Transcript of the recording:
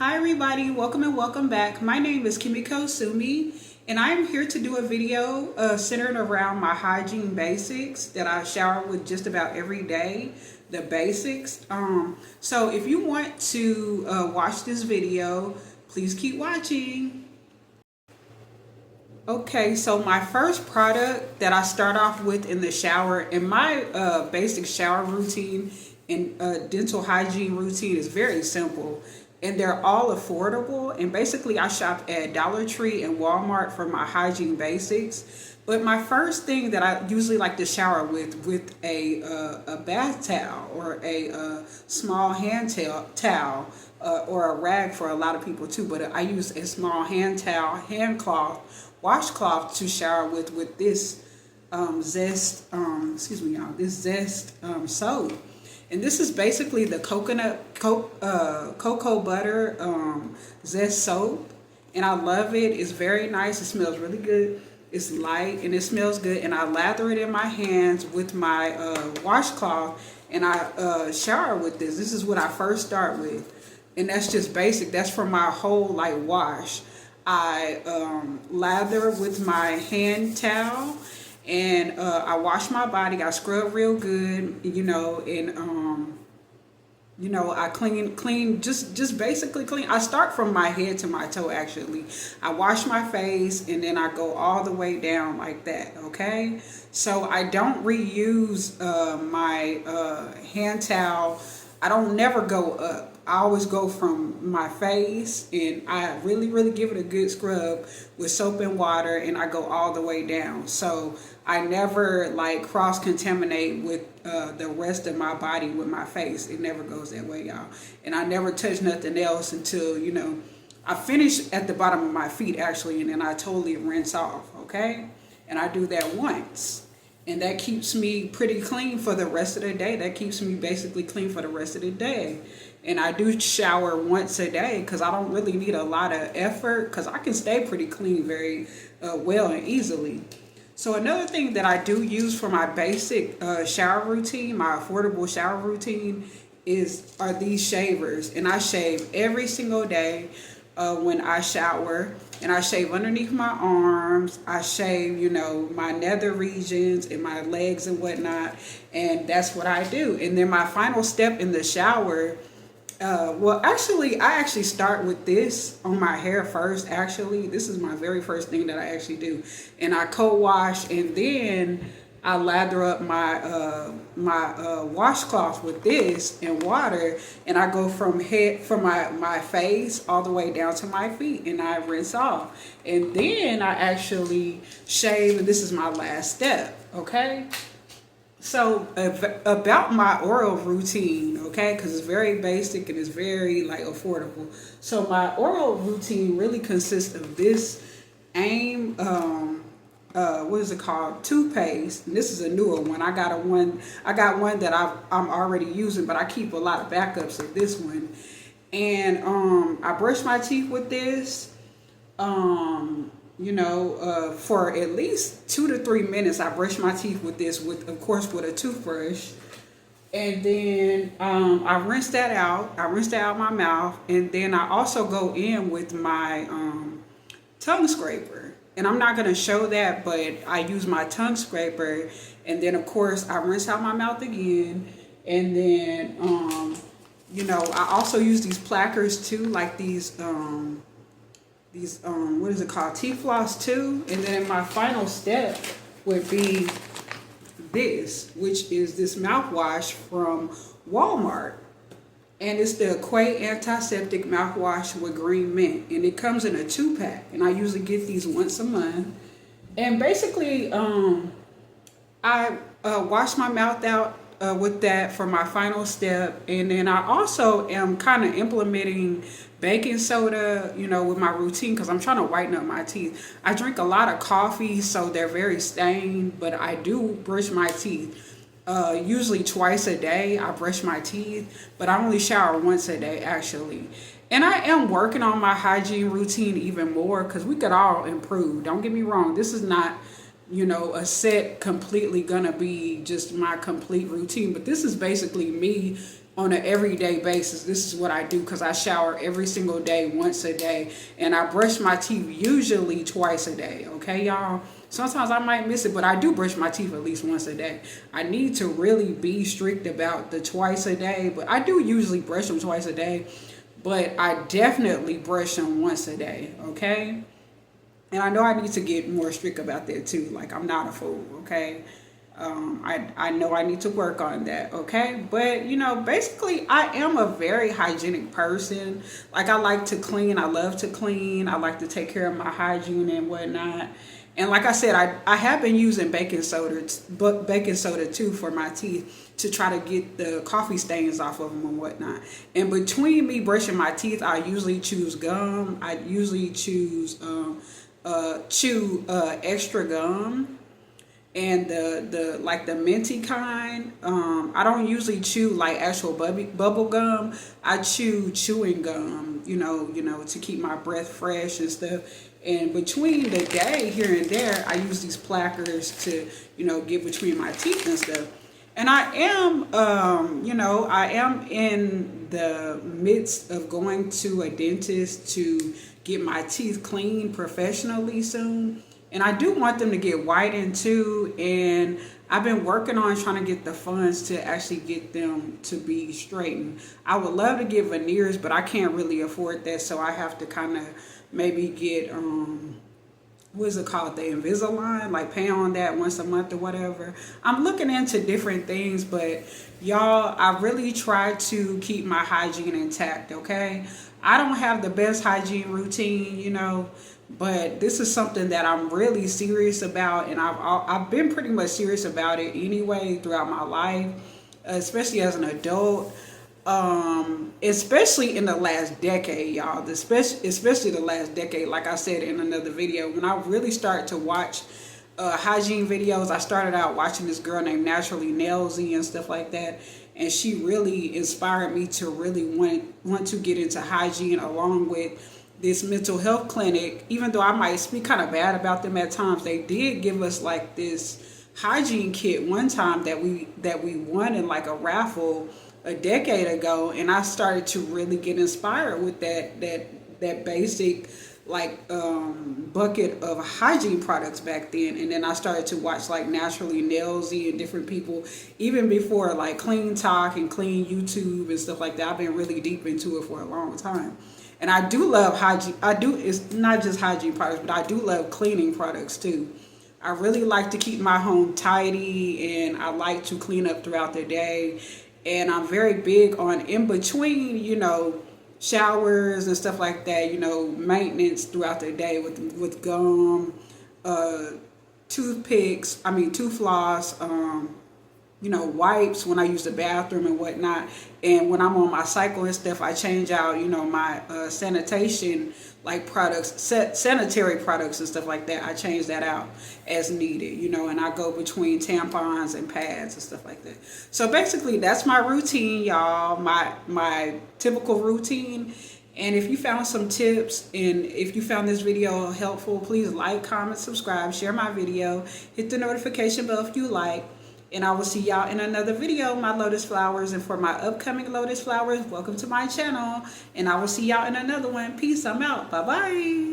Hi everybody, welcome and welcome back. My name is Kimiko Sumi and I am here to do a video centered around my hygiene basics that I shower with just about every day, the basics. So if you want to watch this video, please keep watching. Okay, so my first product that I start off with in the shower, and my basic shower routine and dental hygiene routine is very simple, and they're all affordable. And basically, I shop at Dollar Tree and Walmart for my hygiene basics. But my first thing that I usually like to shower with a bath towel or a small hand towel or a rag for a lot of people too. But I use a small hand towel, hand cloth, washcloth to shower with this zest. Excuse me, y'all. This zest soap. And this is basically the cocoa butter zest soap, and I love it. It's very nice. It smells really good. It's light and it smells good. And I lather it in my hands with my washcloth, and I shower with this. This is what I first start with, and that's just basic. That's for my whole wash. I lather with my hand towel. And I wash my body. I scrub real good, and I clean, just basically clean. I start from my head to my toe. Actually, I wash my face, and then I go all the way down like that. Okay, so I don't reuse my hand towel. I don't never go up. I always go from my face, and I really give it a good scrub with soap and water, and I go all the way down. So I never cross contaminate with the rest of my body with my face. It never goes that way, y'all. And I never touch nothing else until I finish at the bottom of my feet actually, and then I totally rinse off. Okay, and I do that once. And that keeps me pretty clean for the rest of the day. That keeps me basically clean for the rest of the day. And I do shower once a day because I don't really need a lot of effort, because I can stay pretty clean very well and easily. So another thing that I do use for my basic shower routine, my affordable shower routine, are these shavers. And I shave every single day when I shower. And I shave underneath my arms. I shave, my nether regions and my legs and whatnot. And that's what I do. And then my final step in the shower, I actually start with this on my hair first. Actually, this is my very first thing that I actually do. And I co-wash, and then I lather up my washcloth with this and water, and I go from my face all the way down to my feet, and I rinse off. And then I actually shave, and this is my last step, okay? So about my oral routine, okay, because it's very basic and it's very affordable. So my oral routine really consists of this AIM what is it called, toothpaste. And this is a newer one. I got one that I'm already using, but I keep a lot of backups of this one. And I brush my teeth with this. For at least 2 to 3 minutes, I brush my teeth with this, with a toothbrush. And then I rinse that out. I rinse that out my mouth. And then I also go in with my tongue scraper. And I'm not going to show that, but I use my tongue scraper. And then, of course, I rinse out my mouth again. And then, I also use these plackers too, like these what is it called, teeth floss too. And then my final step would be this, which is this mouthwash from Walmart. And it's the Quay Antiseptic Mouthwash with Green Mint. And it comes in a 2-pack. And I usually get these once a month. And basically, I wash my mouth out with that for my final step. And then I also am kind of implementing baking soda, with my routine, because I'm trying to whiten up my teeth. I drink a lot of coffee, so they're very stained, but I do brush my teeth. Usually twice a day I brush my teeth, but I only shower once a day actually. And I am working on my hygiene routine even more, because we could all improve. Don't get me wrong. This is not, a set completely gonna be just my complete routine, but this is basically me on an everyday basis. This is what I do because I shower every single day, once a day, and I brush my teeth usually twice a day. Okay, y'all. Sometimes I might miss it, but I do brush my teeth at least once a day. I need to really be strict about the twice a day, but I do usually brush them twice a day. But I definitely brush them once a day. Okay. And I know I need to get more strict about that too. Like, I'm not a fool, okay? I know I need to work on that, okay? But, you know, basically, I am a very hygienic person. Like, I like to clean. I love to clean. I like to take care of my hygiene and whatnot. And like I said, I have been using baking soda too for my teeth to try to get the coffee stains off of them and whatnot. And between me brushing my teeth, I usually choose gum. I usually choose chew extra gum, and the like the minty kind. I don't usually chew like actual bubble gum. I chew chewing gum, you know, to keep my breath fresh and stuff. And between the day, here and there, I use these plackers to, you know, get between my teeth and stuff. And I am, you know, I am in the midst of going to a dentist to get my teeth cleaned professionally soon. And I do want them to get whitened too. And I've been working on trying to get the funds to actually get them to be straightened. I would love to get veneers, but I can't really afford that. So I have to kind of maybe get, what is it called? The Invisalign, like pay on that once a month or whatever. I'm looking into different things, but y'all, I really try to keep my hygiene intact, okay? I don't have the best hygiene routine, you know, but this is something that I'm really serious about, and I've been pretty much serious about it anyway throughout my life, especially as an adult. Especially in the last decade, y'all, especially the last decade. Like I said in another video, when I really started to watch hygiene videos, I started out watching this girl named Naturally Nailsy and stuff like that, and she really inspired me to really want to get into hygiene, along with this mental health clinic. Even though I might speak kind of bad about them at times, they did give us like this hygiene kit one time that we won in like a raffle a decade ago, and I started to really get inspired with that basic like bucket of hygiene products back then. And then I started to watch like Naturally Nailsy and different people, even before like Clean Talk and Clean YouTube and stuff like that. I've been really deep into it for a long time. And I do love hygiene. It's not just hygiene products, but I do love cleaning products too. I really like to keep my home tidy, and I like to clean up throughout the day. And I'm very big on in between, you know, showers and stuff like that, you know, maintenance throughout the day with gum, tooth floss, you know, wipes when I use the bathroom and whatnot. And when I'm on my cycle and stuff, I change out, you know, my sanitation like products, sanitary products and stuff like that. I change that out as needed, you know, and I go between tampons and pads and stuff like that. So basically that's my routine, y'all, my typical routine. And if you found some tips, and if you found this video helpful, please like, comment, subscribe, share my video, hit the notification bell if you like. And I will see y'all in another video, my lotus flowers. And for my upcoming lotus flowers, welcome to my channel. And I will see y'all in another one. Peace. I'm out. Bye-bye.